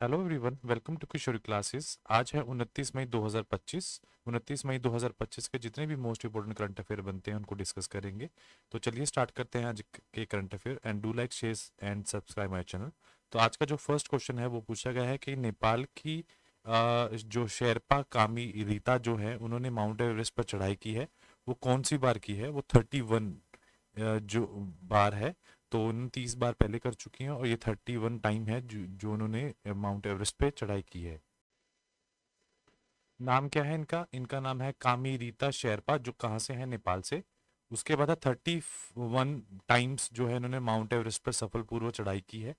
Hello everyone, welcome to Kishori classes. आज है 29 मई 2025। 29 मई 2025 के जितने भी मोस्ट इंपोर्टेंट करंट अफेयर बनते हैं उनको डिस्कस करेंगे। तो चलिए स्टार्ट करते हैं आज के current affair and do like share and subscribe my channel. तो आज का जो फर्स्ट क्वेश्चन है वो पूछा गया है कि नेपाल की जो शेरपा कामी रीता जो है उन्होंने माउंट एवरेस्ट पर चढ़ाई की है, वो कौन सी बार की है? वो 31 जो बार है। तो उन्होंने 30 बार पहले कर चुकी हैं और ये 31 टाइम है जो उन्होंने माउंट एवरेस्ट पे चढ़ाई की है। नाम क्या है इनका? इनका नाम है कामी रीता शेरपा, जो कहाँ से है? नेपाल से। उसके बाद है 31 टाइम्स जो है इन्होंने माउंट एवरेस्ट पर सफलपूर्वक चढ़ाई की है।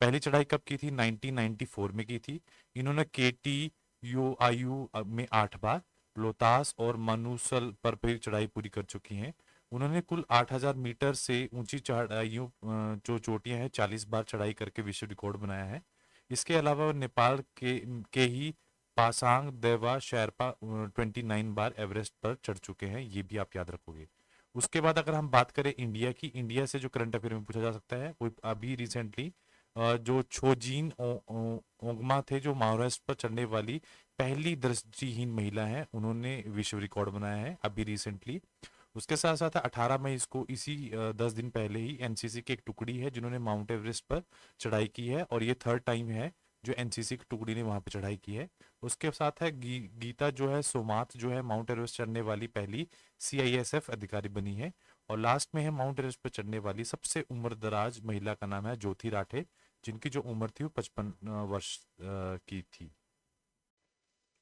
पहली चढ़ाई कब की थी? 1994 में की थी। इन्होंने केटी यू आयु में 8 बार, लोतास और मनुसल पर भी चढ़ाई पूरी कर चुकी हैं। उन्होंने कुल 8000 मीटर से ऊंची चढ़ाइयों जो चोटियां हैं 40 बार चढ़ाई करके विश्व रिकॉर्ड बनाया है। इसके अलावा वो नेपाल के ही पासांग देवा शेरपा 29 बार एवरेस्ट पर चढ़ चुके हैं, ये भी आप याद रखोगे। उसके बाद अगर हम बात करें इंडिया की, इंडिया से जो करंट अफेयर में पूछा जा सकता है वो अभी रिसेंटली जो छोजीन ओंगमा थे, जो महाराष्ट्र पर चढ़ने वाली पहली दृष्टिहीन महिला है, उन्होंने विश्व रिकॉर्ड बनाया है अभी रिसेंटली। उसके साथ साथ 18 मई को इसी 10 दिन पहले ही एनसीसी की एक टुकड़ी है जिन्होंने माउंट एवरेस्ट पर चढ़ाई की है, और ये थर्ड टाइम है जो एनसीसी की टुकड़ी ने वहां पर चढ़ाई की है। उसके साथ है गीता जो है सोमात, जो है माउंट एवरेस्ट चढ़ने वाली पहली सीआईएसएफ अधिकारी बनी है। और लास्ट में है माउंट एवरेस्ट पर चढ़ने वाली सबसे उम्रदराज महिला, का नाम है ज्योति राठे, जिनकी जो उम्र थी वो 55 वर्ष की थी।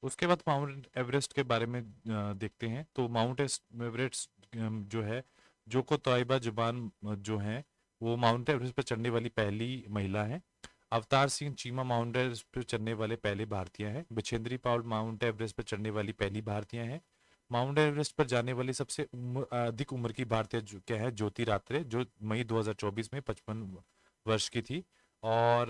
उसके बाद माउंट एवरेस्ट के बारे में देखते हैं। तो माउंट एवरेस्ट जो है, जोको तोयबा जुबान जो है, वो माउंट एवरेस्ट पर चढ़ने वाली पहली महिला है। अवतार सिंह चीमा माउंट एवरेस्ट पर चढ़ने वाले पहले भारतीय हैं। बिछेंद्री पाल माउंट एवरेस्ट पर चढ़ने वाली पहली भारतीय हैं। माउंट एवरेस्ट पर जाने वाली सबसे अधिक उम्र की भारतीय क्या है? ज्योति रात्रे, जो मई 2024 में 55 वर्ष की थी। और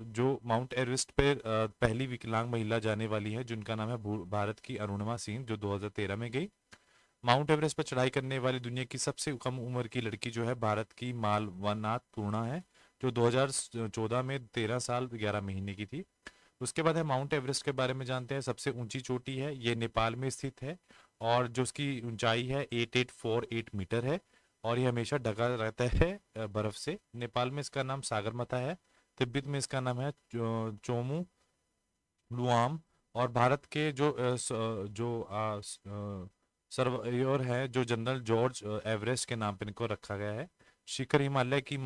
जो माउंट एवरेस्ट पे पहली विकलांग महिला जाने वाली है, जिनका नाम है भारत की अरुणिमा सिंह, जो 2013 में गई। माउंट एवरेस्ट पर चढ़ाई करने वाली दुनिया की सबसे कम उम्र की लड़की जो है, भारत की मालवनाथ पूर्णा है, जो 2014 में 13 साल 11 महीने की थी। उसके बाद है माउंट एवरेस्ट के बारे में जानते हैं। सबसे ऊंची चोटी है, ये नेपाल में स्थित है, और जो उसकी ऊंचाई है 8848 मीटर है, और ये हमेशा ढका रहता है बर्फ से। नेपाल में इसका नाम सागरमाथा है। तिब्बत में इसका नाम है चोमू लुआम। और भारत के जो सर्वेयर है, जो जनरल जॉर्ज एवरेस्ट के नाम पर इनको रखा गया है। शिखर हिमालय की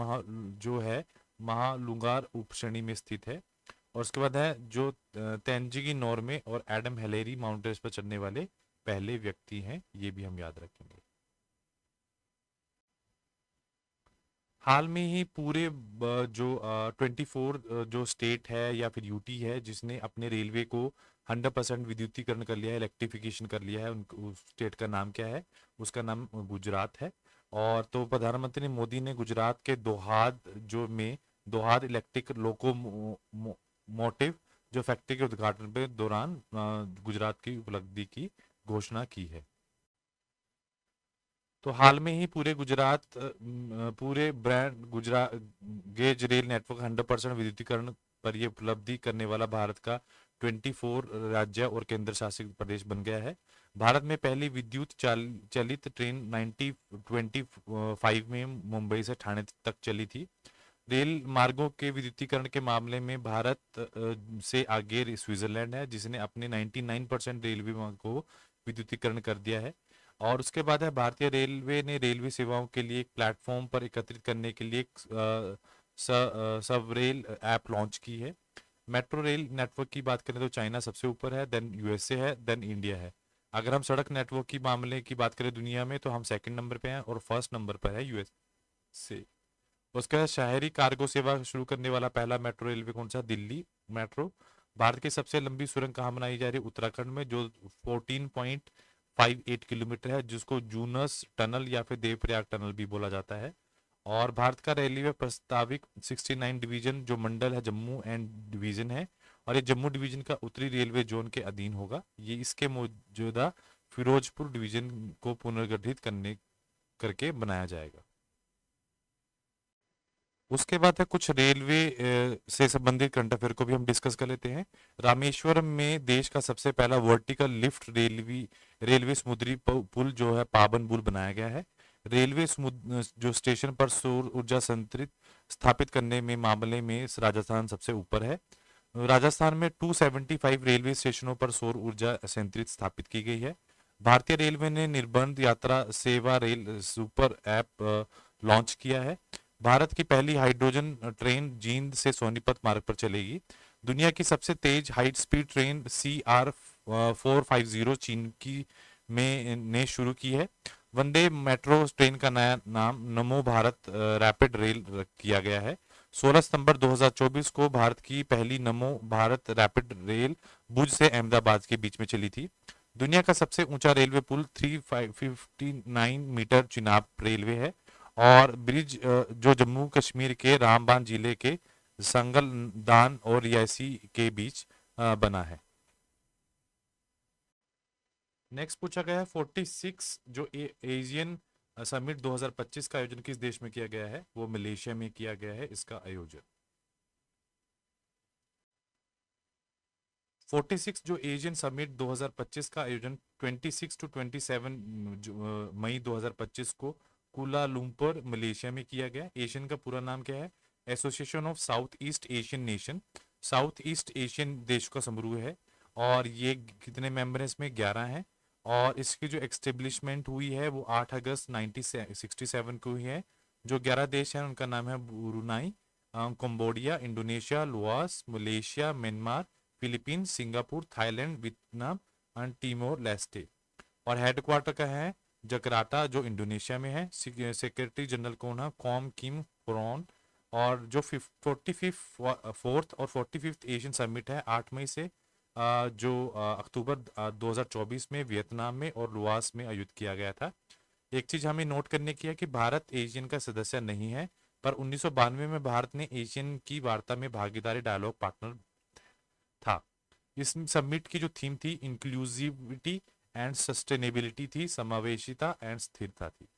जो है महालुंगार उपश्रेणी में स्थित है। और उसके बाद है जो तेनजिंगी नोर्वे और एडम हेलेरी माउंट एवरेस्ट पर चढ़ने वाले पहले व्यक्ति हैं, ये भी हम याद रखेंगे। हाल में ही पूरे जो 24 जो स्टेट है या फिर यूटी है जिसने अपने रेलवे को 100% विद्युतीकरण कर लिया है, इलेक्ट्रिफिकेशन कर लिया है, उस स्टेट का नाम क्या है? उसका नाम गुजरात है। और तो प्रधानमंत्री मोदी ने गुजरात के दोहाद दोहाद इलेक्ट्रिक लोको मोटिव जो फैक्ट्री के उद्घाटन पे दौरान गुजरात की उपलब्धि की घोषणा की है। तो हाल में ही पूरे गुजरात पूरे brand Gujarat gauge rail network 100% विद्युतीकरण पर यह उपलब्धि करने वाला भारत का 24 राज्य और केंद्र शासित प्रदेश बन गया है। भारत में पहली विद्युत चलित ट्रेन 1925 में मुंबई से ठाणे तक चली थी। रेल मार्गों के विद्युतीकरण के मामले में भारत से आगे स्विट्जरलैंड है, जिसने अपने 99% रेलवे मार्ग को विद्युतीकरण कर दिया है। और उसके बाद है भारतीय रेलवे ने रेलवे सेवाओं के लिए एक प्लेटफॉर्म पर एकत्रित करने के लिए एक सब रेल ऐप लॉन्च की है। मेट्रो रेल नेटवर्क की बात करें तो चाइना सबसे ऊपर है, देन यूएसए है, देन इंडिया है। अगर हम सड़क नेटवर्क की मामले की बात करें दुनिया में, तो हम सेकंड नंबर पे हैं और फर्स्ट नंबर पर है यूएसए। उसके बाद शहरी कार्गो सेवा शुरू करने वाला पहला मेट्रो रेलवे कौन सा? दिल्ली मेट्रो। भारत की सबसे लंबी सुरंग कहाँ बनाई जा रही है? उत्तराखंड में, जो 14.58 किलोमीटर है, जिसको जूनस टनल या फिर देवप्रयाग टनल भी बोला जाता है। और भारत का रेलवे प्रस्तावित 69 डिवीजन जो मंडल है, जम्मू एंड डिवीजन है, और ये जम्मू डिवीजन का उत्तरी रेलवे जोन के अधीन होगा। ये इसके मौजूदा फिरोजपुर डिवीजन को पुनर्गठित करने करके बनाया जाएगा। उसके बाद है कुछ रेलवे से संबंधित करंट अफेयर को भी हम डिस्कस कर लेते हैं। रामेश्वरम में देश का सबसे पहला वर्टिकल लिफ्ट रेलवे रेलवे समुद्री पुल जो है पाबन पुल बनाया गया है। रेलवे जो स्टेशन पर सौर ऊर्जा संतरित स्थापित करने में मामले में राजस्थान सबसे ऊपर है। राजस्थान में 275 रेलवे स्टेशनों पर सौर ऊर्जा संयंत्रित स्थापित की गई है। भारतीय रेलवे ने निर्बाध यात्रा सेवा रेल सुपर ऐप लॉन्च किया है। भारत की पहली हाइड्रोजन ट्रेन जींद से सोनीपत मार्ग पर चलेगी। दुनिया की सबसे तेज हाई स्पीड ट्रेन CR 450 चीन की में ने शुरू की है। वंदे मेट्रो ट्रेन का नया नाम नमो भारत रैपिड रेल किया गया है। 16 सितंबर 2024 को भारत की पहली नमो भारत रैपिड रेल भुज से अहमदाबाद के बीच में चली थी। दुनिया का सबसे ऊंचा रेलवे पुल 359 मीटर चिनाब रेलवे है। और ब्रिज जो जम्मू कश्मीर के रामबान जिले के संगलदान और रियासी के बीच बना है। नेक्स्ट पूछा गया है 46 जो एशियन समिट 2025 का आयोजन किस देश में किया गया है, वो मलेशिया में किया गया है इसका आयोजन। 46 जो एशियन समिट 2025 का आयोजन 26 टू 27 मई 2025 को कुलालुम्पुर मलेशिया में किया गया। एशियन का पूरा नाम क्या है? Association of south east Asian nation. South east Asian देश का समूह है और ये कितने मेंबर हैं इसमें? 11 हैं। और इसकी जो एक्सटेब्लिशमेंट हुई है वो 8 अगस्त 1967 को हुई है। जो 11 देश हैं उनका नाम है Brunei, Cambodia, Indonesia, Laos, Malaysia, Myanmar, Philippines, Singapore, Thailand, Vietnam and टिमोर Leste. और हेडक्वार्टर का है जकार्ता जो इंडोनेशिया में है। सेक्रेटरी जनरल कौन है? कॉम किम फोरन। और जो 45 फोर्थ और 45th एशियन समिट है 8 मई से जो अक्टूबर 2024 में वियतनाम में और लुआस में आयोजित किया गया था। एक चीज हमें नोट करने की है कि भारत एशियन का सदस्य नहीं है, पर 1992 में भारत ने एशियन की वार्ता में भागीदारी डायलॉग पार्टनर था। इस समिट की जो थीम थी इंक्लूसिविटी एंड सस्टेनेबिलिटी थी, समावेशिता एंड स्थिरता थी।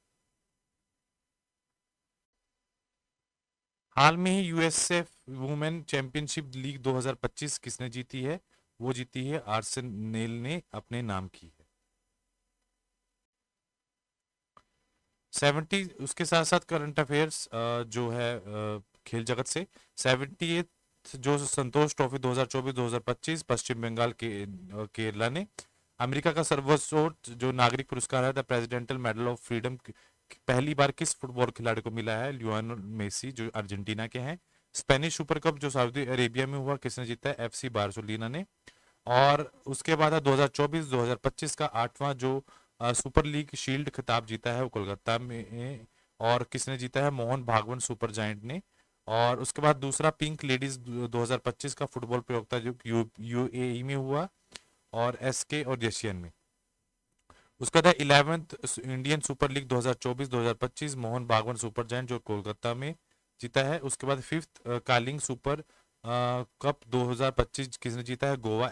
हाल में ही यूएसएफ वुमेन चैंपियनशिप लीग 2025 किसने जीती है? वो जीती है आर्सेनल ने अपने नाम की है। 70 उसके साथ साथ करंट अफेयर्स जो है खेल जगत से 78 जो संतोष ट्रॉफी 2024-2025 पश्चिम बंगाल के केरला ने। अमेरिका का सर्वोच्च जो नागरिक पुरस्कार है the presidential medal of freedom पहली बार किस फुटबॉल खिलाड़ी को मिला है? लियोनेल मेसी जो अर्जेंटीना के हैं। स्पेनिश सुपर कप जो सऊदी अरेबिया में हुआ किसने जीता है? एफसी बार्सिलोना ने। और उसके बाद 2024-2025 का 8वां जो सुपर लीग शील्ड खिताब जीता है वो कोलकाता में। और किसने जीता है? मोहन भागवत सुपर जायंट ने। और उसके बाद दूसरा पिंक लेडीज 2025 का फुटबॉल प्रतियोगिता जो यूएई में हुआ और एसके और एशियन में। उसके बाद 11th Indian super league 2024-2025 Mohan बागवान सुपर जायंट जो कोलकाता में जीता है। उसके बाद 5th कालिंग सुपर कप 2025 किसने जीता है? गोवा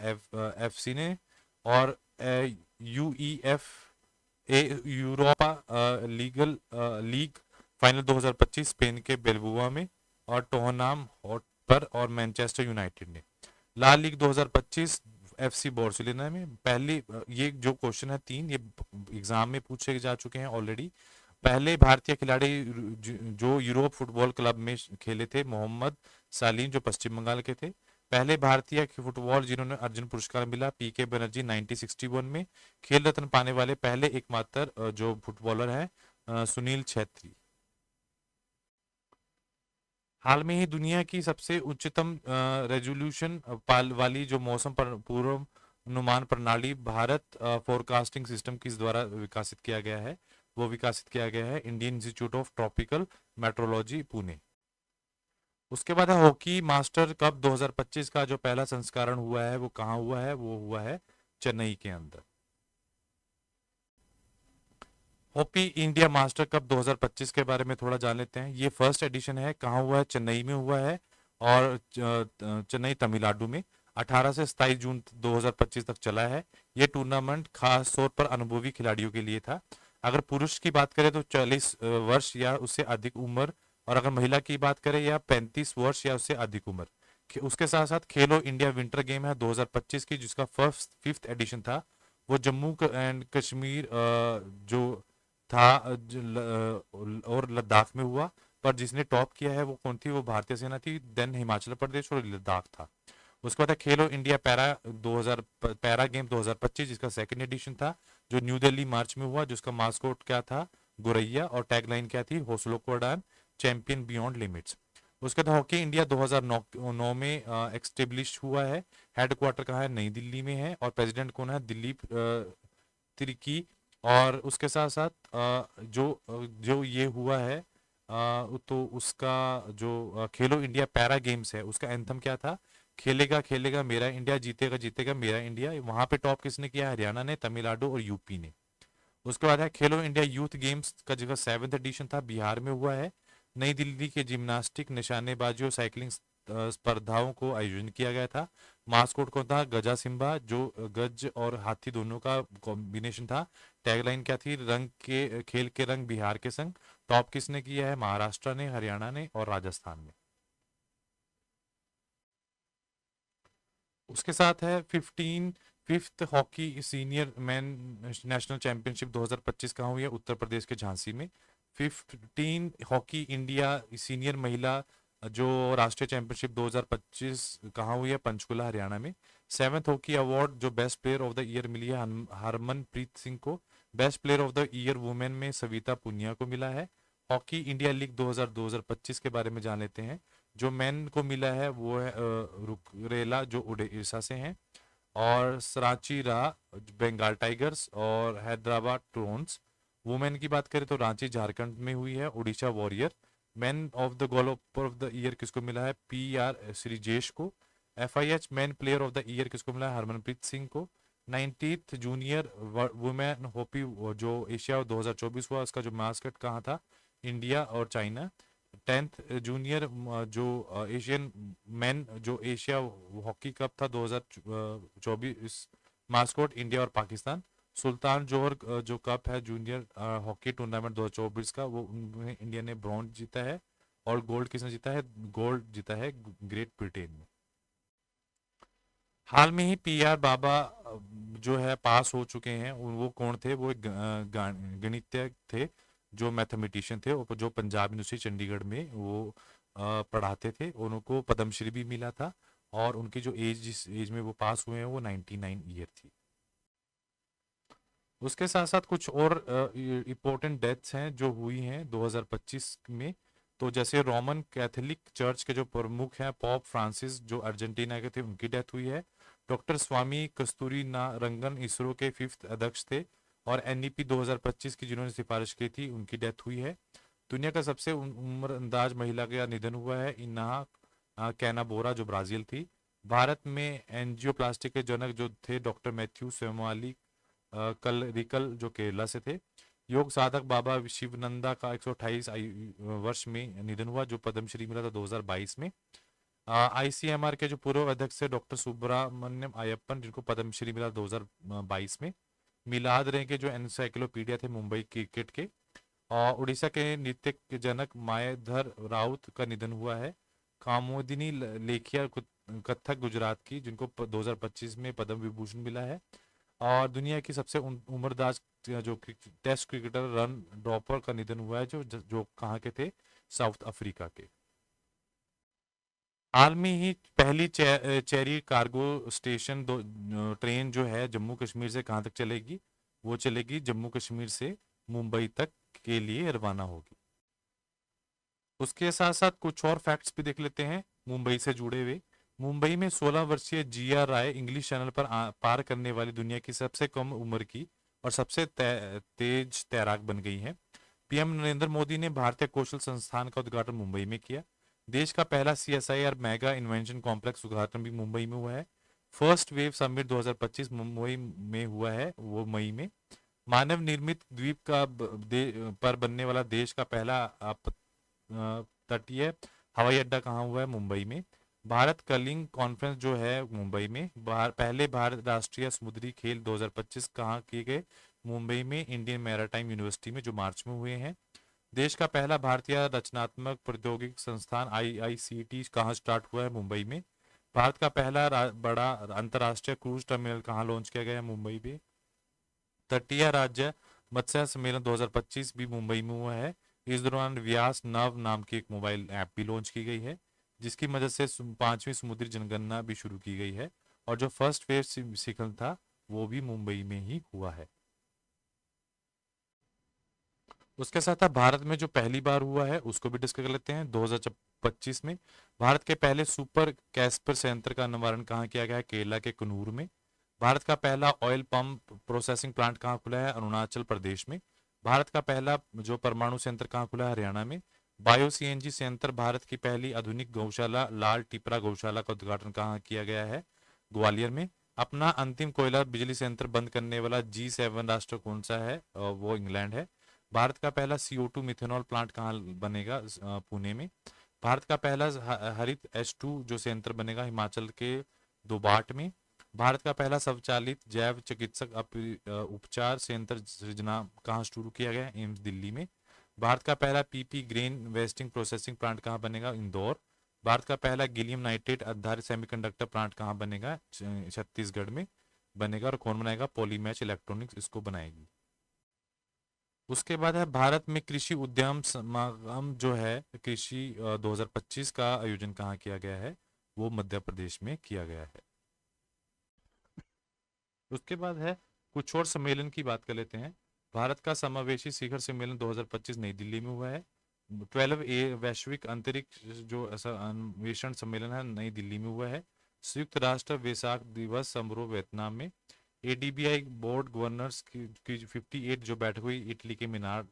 एफसी ने। और यूईएफ यूरोपा लीग फाइनल 2025 स्पेन के बेलबुआ में और टोहनाम हॉटस्पर और मैनचेस्टर यूनाइटेड ने। ला लीग 2025 एफसी बार्सिलोना में। पहली ये जो क्वेश्चन है 3 ये एग्जाम में पूछे जा चुके हैं ऑलरेडी। पहले भारतीय खिलाड़ी जो यूरोप फुटबॉल क्लब में खेले थे मोहम्मद सालीम जो पश्चिम बंगाल के थे। पहले भारतीय फुटबॉल जिन्होंने अर्जुन पुरस्कार मिला पीके बनर्जी 1961 में। खेल रत्न पाने वाले पहले एकमात्र जो फुटबॉलर हैं सुनील छेत्री। हाल में ही दुनिया की सबसे उच्चतम रेजोल्यूशन वाली जो मौसम पर पूर्वानुमान प्रणाली भारत फोरकास्टिंग सिस्टम किस द्वारा विकसित किया गया है? वो विकसित किया गया है Indian institute of tropical metrology Pune. उसके बाद है हॉकी मास्टर कप 2025 का जो पहला संस्करण हुआ है वो कहाँ हुआ है? वो हुआ है चेन्नई के अंदर। हॉकी इंडिया मास्टर कप 2025 के बारे में थोड़ा जान लेते हैं। ये फर्स्ट एडिशन है, कहाँ हुआ है? चेन्नई में हुआ है और चेन्नई तमिलनाडु में 18 से 27 जून 2025 तक चला है। ये टूर्नामेंट खास तौर पर अनुभवी खिलाड़ियों के लिए था। अगर पुरुष की बात करें तो 40 वर्ष या उससे अधिक उम्र और अगर महिला की बात करें या 35 वर्ष या उससे अधिक उम्र। उसके साथ साथ खेलो इंडिया विंटर गेम है 2025 की, जिसका फर्स्ट 5th एडिशन था, वो जम्मू एंड कश्मीर जो था और लद्दाख में हुआ। पर जिसने टॉप किया है वो कौन थी, वो भारतीय सेना थी, देन हिमाचल प्रदेश और लद्दाख था। उसके बाद है खेलो इंडिया पैरा गेम 2025, जिसका सेकंड एडिशन था, जो न्यू दिल्ली मार्च में हुआ, जिसका मास्कोट क्या था, गोरैया, और टैगलाइन क्या थी, हौसलों को उड़ान, चैंपियन बियॉन्ड लिमिट्स। उसके बाद हॉकी इंडिया 2009 में एक्स्टेब्लिश हुआ है। हेडक्वार्टर कहाँ है, नई दिल्ली में है, और प्रेसिडेंट कौन है, दिलीप तिर्की। और उसके साथ साथ जो ये हुआ है तो उसका जो खेलो इंडिया पैरा गेम्स है, उसका एंथम क्या था, खेलेगा खेलेगा मेरा इंडिया, जीतेगा जीतेगा मेरा इंडिया। वहां पे टॉप किसने किया, हरियाणा ने, तमिलनाडु और यूपी ने। उसके बाद है खेलो इंडिया यूथ गेम्स का, जगह 7th एडिशन था, बिहार में हुआ है। नई दिल्ली के जिम्नास्टिक, निशानेबाजी और साइकिलिंग स्पर्धाओं को आयोजन किया गया था। मास्कोट कौन था, गजा सिम्बा, जो गज और हाथी दोनों का कॉम्बिनेशन था। टैगलाइन क्या थी, रंग के खेल के रंग बिहार के संग। टॉप किसने किया है, महाराष्ट्र ने, हरियाणा ने और राजस्थान ने। उसके साथ है 5th hockey senior man national championship 2025 कहाँ हुई है, उत्तर प्रदेश के झांसी में। 15 हॉकी इंडिया सीनियर महिला जो राष्ट्रीय चैंपियनशिप 2025 कहाँ हुई है, पंचकुला हरियाणा में। 7th हॉकी अवार्ड जो best player of the year मिली है हरमनप्रीत सिंह को। Best player of the year women में सविता पुनिया को मिला है। हॉकी इंडिया लीग 2025 के बारे में जान लेते हैं। जो मेन को मिला है वो है रुकरेला, जो उड़ीसा से हैं, और सरांची रा बंगाल टाइगर्स, और हैदराबाद टोन्स। वुमेन की बात करें तो रांची झारखंड में हुई है, Orissa warrior. Man of the goalkeeper of the year किसको मिला है, PR श्रीजेश को। FIH man player of the year किसको मिला है, हरमनप्रीत सिंह को। 19th जूनियर वुमेन हॉकी जो एशिया 2024 हुआ, उसका जो मास्कट कहाँ था, इंडिया और चाइना। 10th जूनियर जो एशियन मैन जो एशिया हॉकी कप था 2024, मास्कोट इंडिया और पाकिस्तान। सुल्तान जोहर जो कप है जूनियर हॉकी टूर्नामेंट 2024 का, वो उन्हें इंडिया ने ब्रॉन्ज जीता है। और गोल्ड किसने जीता है, गोल्ड जीता है ग्रेट ब्रिटेन में। हाल में ही PR बाबा जो है पास हो चुके हैं। वो कौन थे, वो एक गणितज्ञ थे, जो मैथमेटिशियन थे, और जो पंजाब यूनिवर्सिटी चंडीगढ़ में वो पढ़ाते थे। उनको पद्मश्री भी मिला था, और उनकी जो एज, जिस एज में वो पास हुए हैं, वो 99 ईयर थी। उसके साथ साथ कुछ और इम्पोर्टेंट डेथ्स हैं जो हुई हैं 2025 में। तो जैसे रोमन कैथोलिक चर्च के जो प्रमुख हैं पॉप फ्रांसिस, जो अर्जेंटीना के थे, उनकी डेथ हुई है। डॉक्टर स्वामी कस्तूरी रंगन इसरो के 5th अध्यक्ष थे, और NEP 2025 की जिन्होंने सिफारिश की थी, उनकी डेथ हुई है। दुनिया का सबसे उम्रअंदाज महिला का निधन हुआ है, इन्हा कैना बोरा, जो ब्राजील थी। भारत में एंजियोप्लास्टी के जनक जो थे, डॉक्टर मैथ्यू सेमाली कल रिकल, जो केरला से थे। योग साधक बाबा शिवनंदा का 128 वर्ष में निधन हुआ, जो पद्मश्री मिला था 2022 में। ICMR के जो पूर्व अध्यक्ष थे, डॉक्टर सुब्रमण्यम अयप्पन, जिनको पद्मश्री मिला 2022 में। मिलाद रे के जो एनसाइक्लोपीडिया थे मुंबई क्रिकेट के। और उड़ीसा के नृत्य के जनक मायाधर राउत का निधन हुआ है। कामोदिनी लेखिया कथक गुजरात की, जिनको 2025 में पद्म विभूषण मिला है। और दुनिया की सबसे उम्रदराज जो टेस्ट क्रिकेटर रन ड्रॉपर का निधन हुआ है, जो कहाँ के थे, साउथ अफ्रीका के। हाल में ही पहली चेरी कार्गो स्टेशन ट्रेन जो है जम्मू कश्मीर से कहाँ तक चलेगी, वो चलेगी जम्मू कश्मीर से मुंबई तक के लिए रवाना होगी। उसके साथ साथ कुछ और फैक्ट्स भी देख लेते हैं मुंबई से जुड़े हुए। मुंबई में 16 वर्षीय जिया राय इंग्लिश चैनल पर पार करने वाली दुनिया की सबसे कम उम्र की और सबसे तेज तैराक बन गई हैं। PM नरेंद्र मोदी ने भारतीय कौशल संस्थान का उद्घाटन मुंबई में किया। देश का पहला CSIR मेगा इन्वेंशन कॉम्प्लेक्स उद्घाटन भी मुंबई में हुआ है। फर्स्ट वेव समिट 2025 मुंबई में हुआ है, वो मई में। मानव निर्मित द्वीप पर बनने वाला देश का पहला तटीय हवाई अड्डा कहाँ हुआ है, मुंबई में। भारत कर्लिंग कॉन्फ्रेंस जो है मुंबई में। पहले भारत राष्ट्रीय समुद्री खेल 2025 कहाँ किए गए, मुंबई में, इंडियन मैराटाइम यूनिवर्सिटी में, जो मार्च में हुए हैं। देश का पहला भारतीय रचनात्मक प्रौद्योगिकी संस्थान आईआईसीटी कहाँ स्टार्ट हुआ है? मुंबई में। भारत का पहला बड़ा अंतर्राष्ट्रीय क्रूज टर्मिनल कहाँ लॉन्च किया गया है? मुंबई में। तटीय राज्य मत्स्य सम्मेलन 2025 भी मुंबई में हुआ है। इस दौरान व्यास नव नाम की एक मोबाइल ऐप भी लॉन्च की गई है, जिसकी मदद से पांचवी समुद्री जनगणना भी शुरू की गई है। और जो फर्स्ट वेव शिखर था वो भी मुंबई में ही हुआ है। उसके साथ साथ भारत में जो पहली बार हुआ है उसको भी डिस्कस कर लेते हैं। 2025 में भारत के पहले सुपर कैस्पर संयंत्र का अनावरण कहाँ किया गया है? केरला के कनूर में। भारत का पहला ऑयल पंप प्रोसेसिंग प्लांट कहाँ खुला है? अरुणाचल प्रदेश में। भारत का पहला जो परमाणु संयंत्र कहाँ खुला है? हरियाणा में। बायो सीएनजी संयंत्र भारत की पहली आधुनिक गौशाला लाल टिपरा गौशाला का उद्घाटन कहाँ किया गया है? ग्वालियर में। अपना अंतिम कोयला बिजली संयंत्र बंद करने वाला G7 राष्ट्र कौन सा है? वो इंग्लैंड है। भारत का पहला CO2 मिथेनॉल प्लांट कहाँ बनेगा? पुणे में। भारत का पहला हरित H2 जो संयंत्र बनेगा हिमाचल के दोबाट में। भारत का पहला स्वचालित जैव चिकित्सक उपचार संयंत्र सृजना कहाँ शुरू किया गया? एम्स दिल्ली में। भारत का पहला PP grain wasting processing plant कहाँ बनेगा? इंदौर। भारत का पहला गैलियम नाइट्रेट आधारित सेमीकंडक्टर प्लांट कहाँ बनेगा? छत्तीसगढ़ में बनेगा। और कौन बनाएगा? पॉलीमैच इलेक्ट्रॉनिक्स इसको बनाएगी। उसके बाद है भारत में कृषि उद्यम समागम जो है कृषि 2025 का आयोजन कहाँ किया गया है? वो मध्य प्रदेश में किया गया है। उसके बाद है कुछ और सम्मेलन की बात कर लेते हैं। भारत का समावेशी शिखर सम्मेलन 2025 नई दिल्ली में हुआ है। 12 वैश्विक अंतरिक्ष जो अन्वेषण सम्मेलन है नई दिल्ली में हुआ है। संयुक्त राष्ट्र वैसाख दिवस समारोह वियतनाम में। ADBI बोर्ड गवर्नर्स की 58 जो बैठक हुई इटली के मीनार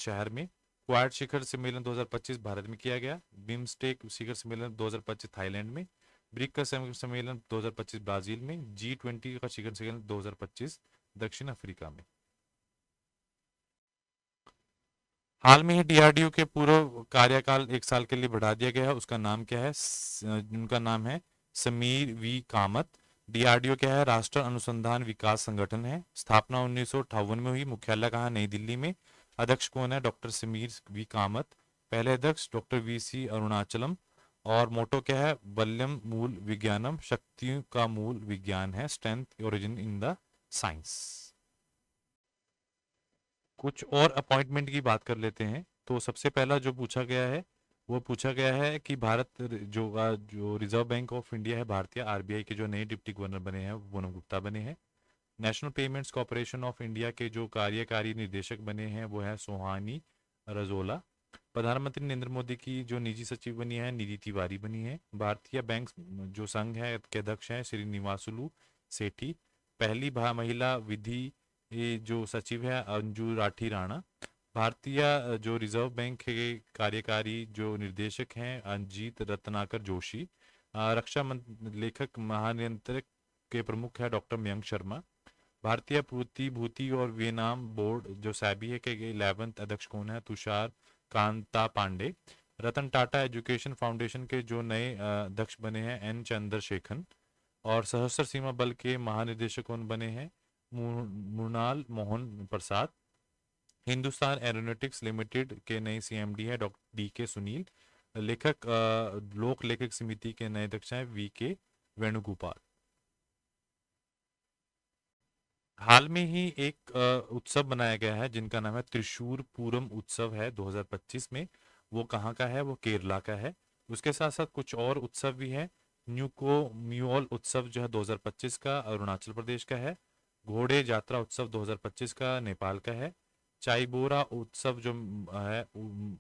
शहर में। क्वाड शिखर सम्मेलन 2025 भारत में किया गया। बिम्स्टेक शिखर सम्मेलन 2025 थाईलैंड में। ब्रिक का सम्मेलन 2025 ब्राजील में। G20 का शिखर सम्मेलन 2025 दक्षिण अफ्रीका में। हाल में ही DRDO के पूर्व कार्यकाल 1 साल के लिए बढ़ा दिया गया है। उसका नाम क्या है? उनका नाम है समीर वी कामत। DRDO क्या है? राष्ट्रीय अनुसंधान विकास संगठन है। स्थापना 1958 में हुई। मुख्यालय कहाँ? नई दिल्ली में। अध्यक्ष कौन है? Doctor Sameer V Kamat. पहले अध्यक्ष डॉक्टर VC अरुणाचलम। और मोटो क्या है? बल्यम मूल विज्ञानम, शक्तियों का मूल विज्ञान है, strength origin in the science. कुछ और अपॉइंटमेंट की बात कर लेते हैं। तो सबसे पहला जो पूछा गया है वो पूछा गया है कि भारत जो रिजर्व बैंक ऑफ इंडिया है भारतीय RBI के जो नए डिप्टी गवर्नर बने हैं वो पूनम गुप्ता बने हैं। National payments corporation of India के जो कार्यकारी निदेशक बने हैं वो है सोहानी रजोला। प्रधानमंत्री नरेंद्र मोदी की जो निजी सचिव बनी है निधि तिवारी बनी है। भारतीय बैंक जो संघ है के अध्यक्ष हैं श्रीनिवासुलु सेठी। पहली महिला विधि जो सचिव है अंजू राठी राणा। भारतीय जो रिजर्व बैंक के कार्यकारी जो निर्देशक हैं अजीत रत्नाकर जोशी। रक्षा लेखक महानियंत्रक के प्रमुख है डॉक्टर मयंक शर्मा। भारतीय प्रतिभूति और विनिमय बोर्ड जो SEBI है के 11th अध्यक्ष कौन है? तुषार कांता पांडे। रतन टाटा एजुकेशन फाउंडेशन के जो नए अध्यक्ष बने हैं N चंद्रशेखरन। और सशस्त्र सीमा बल के महानिदेशक कौन बने हैं? मृणाल मोहन प्रसाद। हिंदुस्तान एरोनॉटिक्स लिमिटेड के नए CMD है डॉक्टर DK सुनील। लेखक लोक लेखक समिति के नए अध्यक्ष हैं VK वेणुगोपाल। हाल में ही एक उत्सव बनाया गया है जिनका नाम है त्रिशूर पूरम उत्सव है 2025 में। वो कहाँ का है? वो केरला का है। उसके साथ साथ कुछ और उत्सव भी है। न्यूको म्यूल उत्सव जो है 2025 का अरुणाचल प्रदेश का है। घोड़े यात्रा उत्सव 2025 का नेपाल का है। चाईबोरा उत्सव जो है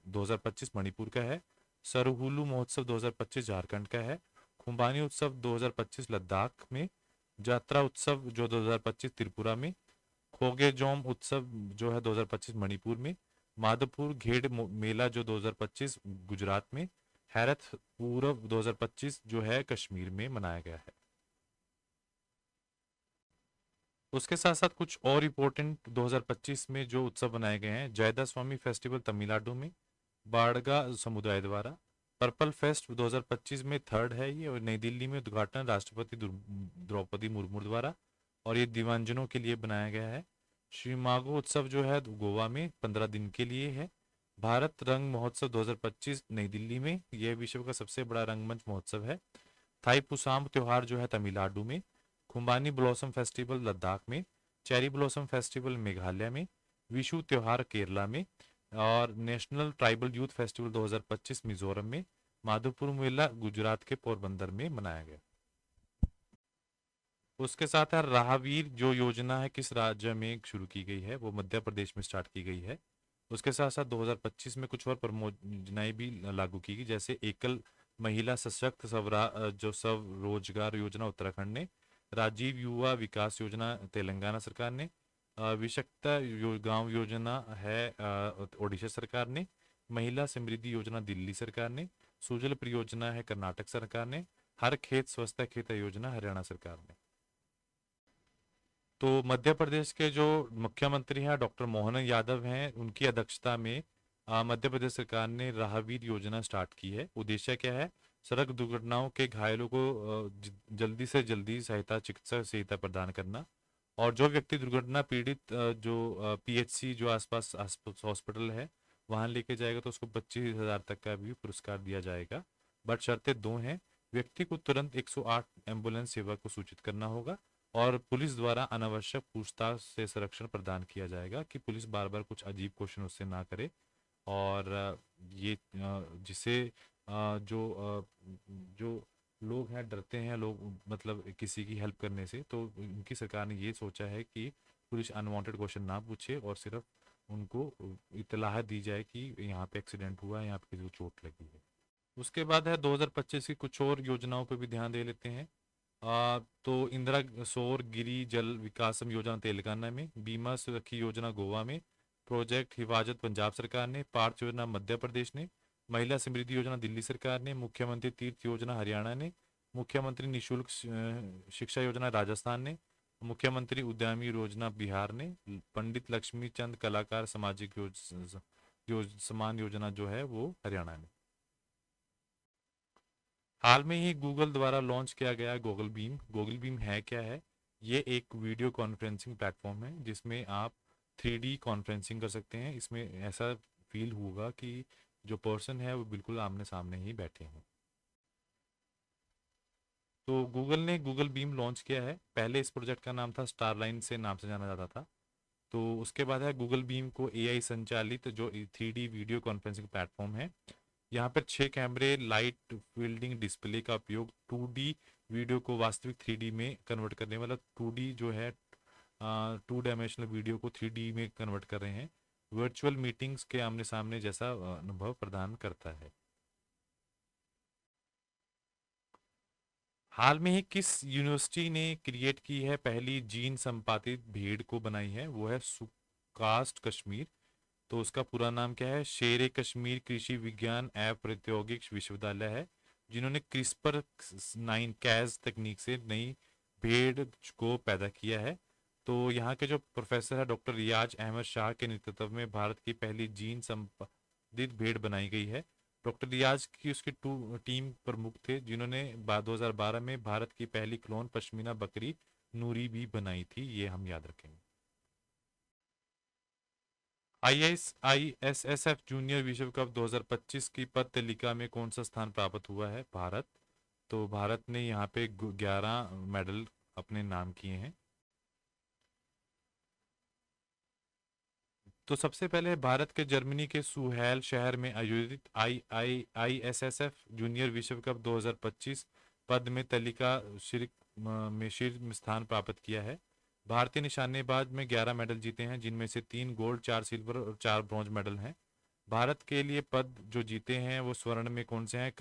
2025 मणिपुर का है। सरहुलू महोत्सव 2025 झारखंड का है। खुम्बानी उत्सव 2025 लद्दाख में। यात्रा उत्सव जो 2025 त्रिपुरा में। खोगेजोम उत्सव जो है 2025 मणिपुर में। माधवपुर घेड़ मेला जो 2025 गुजरात में। हैरत पूरब 2025 जो है कश्मीर में मनाया गया है। उसके साथ साथ कुछ और इम्पोर्टेंट 2025 में जो उत्सव बनाए गए हैं। जयदा स्वामी फेस्टिवल तमिलनाडु में बाड़गा समुदाय द्वारा। पर्पल फेस्ट 2025 में थर्ड है ये और नई दिल्ली में उद्घाटन राष्ट्रपति द्रौपदी मुर्मू द्वारा। और ये दिव्यांजनों के लिए बनाया गया है। श्री मागो उत्सव जो है गोवा में 15 दिन के लिए है। भारत रंग महोत्सव 2025 नई दिल्ली में, यह विश्व का सबसे बड़ा रंगमंच महोत्सव है। थाई पुसाम त्योहार जो है तमिलनाडु में, खुम्बानी ब्लॉसम फेस्टिवल लद्दाख में, चेरी ब्लॉसम फेस्टिवल मेघालय में, विशु त्योहार केरला में, और national tribal youth festival 2025 Mizoram में, माधवपुर मेला गुजरात के पोरबंदर में मनाया गया। उसके साथ है राहवीर जो योजना है किस राज्य में शुरू की गई है, वो मध्य प्रदेश में स्टार्ट की गई है। उसके साथ साथ 2025 में कुछ और परियोजनाएं भी लागू की गई, जैसे एकल महिला सशक्त जो स्वरोजगार योजना उत्तराखंड ने, राजीव युवा विकास योजना तेलंगाना सरकार ने, विशक्ता गांव योजना है ओडिशा सरकार ने, महिला समृद्धि योजना दिल्ली सरकार ने, सुजल परियोजना है कर्नाटक सरकार ने, हर खेत स्वस्थ खेत योजना हरियाणा सरकार ने। तो मध्य प्रदेश के जो मुख्यमंत्री हैं डॉक्टर मोहन यादव हैं, उनकी अध्यक्षता में मध्य प्रदेश सरकार ने राहवीर योजना स्टार्ट की है। उद्देश्य क्या है? सड़क दुर्घटनाओं के घायलों को जल्दी से जल्दी चिकित्सा सहायता प्रदान करना, और जो व्यक्ति दुर्घटना पीड़ित जो पीएचसी जो आसपास हॉस्पिटल है वहां लेके जाएगा तो उसको 25,000 तक का भी पुरस्कार दिया जाएगा। बट शर्तें दो हैं, व्यक्ति को तुरंत 108 एम्बुलेंस सेवा को सूचित करना होगा, और पुलिस द्वारा अनावश्यक पूछताछ से संरक्षण प्रदान किया जाएगा कि पुलिस बार बार कुछ अजीब क्वेश्चन उससे ना करे। और जिससे जो लोग हैं डरते हैं, लोग मतलब किसी की हेल्प करने से, तो इनकी सरकार ने ये सोचा है कि पुलिस अनवांटेड क्वेश्चन ना पूछे और सिर्फ उनको इत्तलाह दी जाए कि यहाँ पे एक्सीडेंट हुआ है, यहाँ पे किसी को चोट लगी है। उसके बाद है 2025 की कुछ और योजनाओं पर भी ध्यान दे लेते हैं। तो इंदिरा सौर गिरी जल विकासम योजना तेलंगाना में, बीमा सुरक्षा योजना गोवा में, प्रोजेक्ट हिफाजत पंजाब सरकार ने, पार्थ योजना मध्य प्रदेश ने, महिला समृद्धि योजना दिल्ली सरकार ने, मुख्यमंत्री तीर्थ योजना हरियाणा ने, मुख्यमंत्री निशुल्क शिक्षा योजना राजस्थान ने, मुख्यमंत्री उद्यमी योजना बिहार ने, पंडित लक्ष्मी चंद कलाकार सामाजिक सम्मान योजना जो है वो हरियाणा ने। हाल में ही गूगल द्वारा लॉन्च किया गया गूगल बीम। गूगल बीम है क्या है? ये एक वीडियो कॉन्फ्रेंसिंग प्लेटफॉर्म है जिसमें आप 3D कॉन्फ्रेंसिंग कर सकते हैं। इसमें ऐसा फील होगा कि जो पर्सन है वो बिल्कुल आमने सामने ही बैठे हैं। तो गूगल ने गूगल बीम लॉन्च किया है। पहले इस प्रोजेक्ट का नाम था स्टारलाइन से नाम से जाना जाता था। तो उसके बाद है गूगल बीम को एआई संचालित जो 3D वीडियो कॉन्फ्रेंसिंग प्लेटफॉर्म है। यहाँ पर 6 कैमरे, लाइट फील्डिंग डिस्प्ले का उपयोग 2D वीडियो को वास्तविक 3D में कन्वर्ट करने, मतलब 2D जो है 2 डायमेंशनल वीडियो को 3D में कन्वर्ट कर रहे हैं, वर्चुअल मीटिंग्स के आमने सामने जैसा अनुभव प्रदान करता है। हाल में ही किस यूनिवर्सिटी ने क्रिएट की है पहली जीन संपादित भेड़ को बनाई है? वो है सुकास्ट कश्मीर। तो उसका पूरा नाम क्या है? शेर कश्मीर कृषि विज्ञान एवं प्रौद्योगिक विश्वविद्यालय है, जिन्होंने क्रिस्पर 9 कैज तकनीक से नई भेड़ को पैदा किया है। तो यहाँ के जो प्रोफेसर है डॉक्टर रियाज अहमद शाह के नेतृत्व में भारत की पहली जीन संपादित भेड़ बनाई गई है। डॉक्टर रियाज की उसकी टीम प्रमुख थे, जिन्होंने 2012 में भारत की पहली क्लोन पश्मीना बकरी नूरी भी बनाई थी, ये हम याद रखेंगे। ISSF जूनियर विश्व कप 2025 की पद तालिका में कौन सा स्थान प्राप्त हुआ है? भारत। तो भारत ने यहाँ पे 11 मेडल अपने नाम किए हैं। तो सबसे पहले भारत के जर्मनी के सुहेल शहर में आयोजित आई आई ISSF जूनियर विश्व कप 2025 पद में तालिका में शीर्ष स्थान प्राप्त किया है। भारतीय निशानेबाज में 11 मेडल जीते हैं, जिनमें से 3 गोल्ड, 4 सिल्वर और 4 ब्रॉन्ज मेडल हैं। भारत के लिए पद जो जीते हैं वो स्वर्ण में कौन से हैं?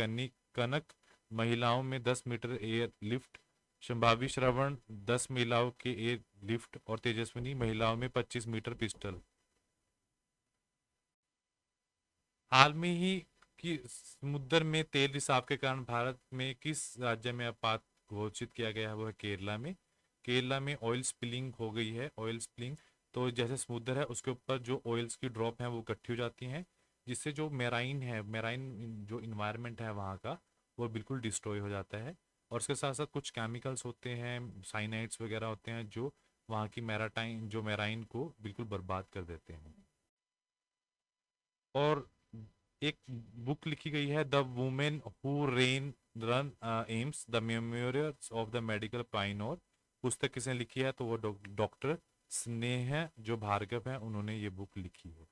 कनक महिलाओं में 10 मीटर एयर लिफ्ट, संभावी श्रवण 10 महिलाओं के एयर लिफ्ट, और तेजस्विनी महिलाओं में 25 मीटर पिस्टल। हाल में ही कि समुद्र में तेल रिसाव के कारण भारत में किस राज्य में आपात घोषित किया गया है? वो है केरला में। केरला में ऑयल स्पिलिंग हो गई है। ऑयल स्पिलिंग तो जैसे समुद्र है उसके ऊपर जो ऑयल्स की ड्रॉप है वो इकट्ठी हो जाती हैं, जिससे जो मेराइन जो इन्वायरमेंट है वहाँ का वो बिल्कुल डिस्ट्रॉय हो जाता है। और उसके साथ साथ कुछ केमिकल्स होते हैं, साइनाइड्स वगैरह होते हैं, जो वहाँ की मेराइन को बिल्कुल बर्बाद कर देते हैं। और एक बुक लिखी गई है the women who run AIIMS the memorials of the medical pioneer. पुस्तक किसने लिखी है? तो वो डॉक्टर स्नेह जो भार्गव है, उन्होंने ये बुक लिखी है।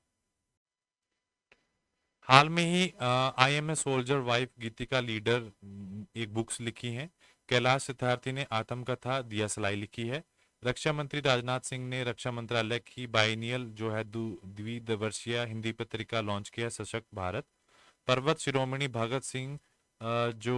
हाल में ही I am a soldier wife Geetika Lidder एक बुक्स लिखी हैं। कैलाश सिद्धार्थी ने आत्मकथा दिया सलाई लिखी है। रक्षा मंत्री राजनाथ सिंह ने रक्षा मंत्रालय की बाइनियल जो है द्विदिवसीय हिंदी पत्रिका लॉन्च किया, सशक्त भारत। पर्वत शिरोमणि भगत सिंह जो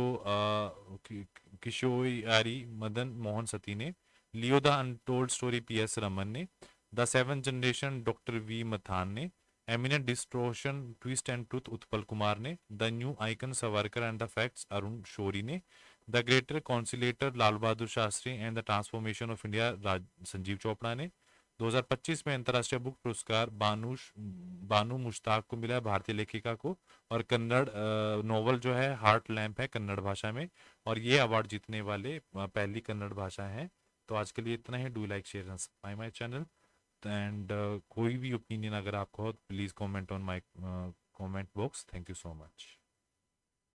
किशोरी मदन मोहन सती ने। Leo the untold story P S Raman ने। The seven generation doctor V Mathan ने। Eminent distortion twist and truth Utpal Kumar ने। The new icon Savarkar and the facts Arun Shourie ने। The greater conciliator Lal Bahadur Shastri and the transformation of India Sanjeev Chopra ने। 2025 में अंतर्राष्ट्रीय बुक पुरस्कार बानू मुश्ताक को मिला है, भारतीय लेखिका को। और कन्नड़ नोवेल जो है हार्ट लैम्प है कन्नड़ भाषा में, और ये अवार्ड जीतने वाले पहली कन्नड़ भाषा है। तो आज के लिए इतना ही। Do like share and my channel एंड कोई भी ओपिनियन अगर आपको हो please comment on my comment box. Thank you so much.